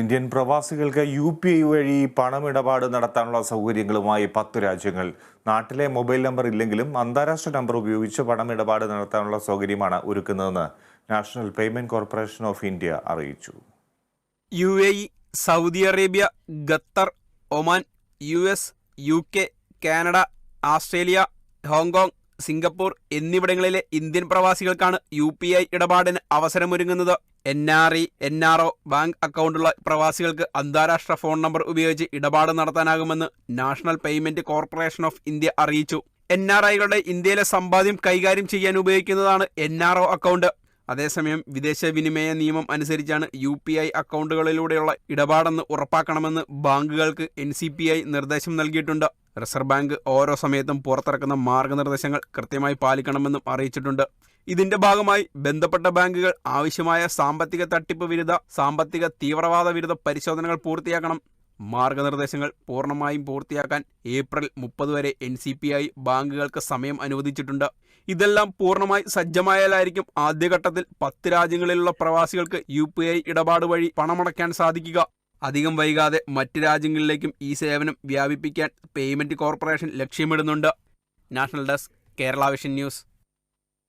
Indian പ്രവാസികൾക്ക് UPI വഴി പണമിടപാട് നടത്താനുള്ള സൗകര്യങ്ങളുമായി 10 രാജ്യങ്ങൾ. നാട്ടിലെ മൊബൈൽ നമ്പർ ഇല്ലെങ്കിലും അന്താരാഷ്ട്ര നമ്പർ ഉപയോഗിച്ച് പണമിടപാട് നടത്താനുള്ള സൗകര്യമാണ് ഒരുക്കുന്നതെന്ന് national payment corporation of India അറിയിച്ചു. UAE, Saudi Arabia, Qatar, Oman, US, UK, Canada, Australia, Hong Kong, Singapore എന്നിവിടങ്ങളിലെ ഇന്ത്യൻ പ്രവാസികൾക്കാണ് UPI ഇടപാടിന് അവസരമൊരുങ്ങുന്നത്. NRE, NRO ബാങ്ക് അക്കൗണ്ടുള്ള പ്രവാസികൾക്ക് അന്താരാഷ്ട്ര ഫോൺ നമ്പർ ഉപയോഗിച്ച് ഇടപാട് നടത്താനാകുമെന്ന് national payment corporation of India അറിയിച്ചു. NRIകളുടെ ഇന്ത്യയിലെ സമ്പാദ്യം കൈകാര്യം ചെയ്യാൻ ഉപയോഗിക്കുന്നതാണ് NRO അക്കൗണ്ട്. അതേസമയം വിദേശ വിനിമയ നിയമം അനുസരിച്ചാണ് UPI അക്കൗണ്ടുകളിലൂടെയുള്ള ഇടപാടെന്ന് ഉറപ്പാക്കണമെന്ന് ബാങ്കുകൾക്ക് NCPI നിർദ്ദേശം നൽകിയിട്ടുണ്ട്. റിസർവ് ബാങ്ക് ഓരോ സമയത്തും പുറത്തിറക്കുന്ന മാർഗനിർദ്ദേശങ്ങൾ കൃത്യമായി പാലിക്കണമെന്നും അറിയിച്ചിട്ടുണ്ട്. ഇതിന്റെ ഭാഗമായി ബന്ധപ്പെട്ട ബാങ്കുകൾ ആവശ്യമായ സാമ്പത്തിക തട്ടിപ്പ് വിരുദ്ധ, സാമ്പത്തിക തീവ്രവാദ വിരുദ്ധ പരിശോധനകൾ പൂർത്തിയാക്കണം. മാർഗനിർദ്ദേശങ്ങൾ പൂർണ്ണമായും പൂർത്തിയാക്കാൻ ഏപ്രിൽ 30 വരെ NCPI ബാങ്കുകൾക്ക് സമയം അനുവദിച്ചിട്ടുണ്ട്. ഇതെല്ലാം പൂർണ്ണമായി സജ്ജമായാലായിരിക്കും ആദ്യഘട്ടത്തിൽ 10 രാജ്യങ്ങളിലുള്ള പ്രവാസികൾക്ക് UPI ഇടപാട് വഴി പണമടയ്ക്കാൻ സാധിക്കുക. അധികം വൈകാതെ മറ്റ് രാജ്യങ്ങളിലേക്കും ഈ സേവനം വ്യാപിപ്പിക്കാൻ പേയ്മെന്റ് കോർപ്പറേഷൻ ലക്ഷ്യമിടുന്നുണ്ട്. National desk, Kerala vision news.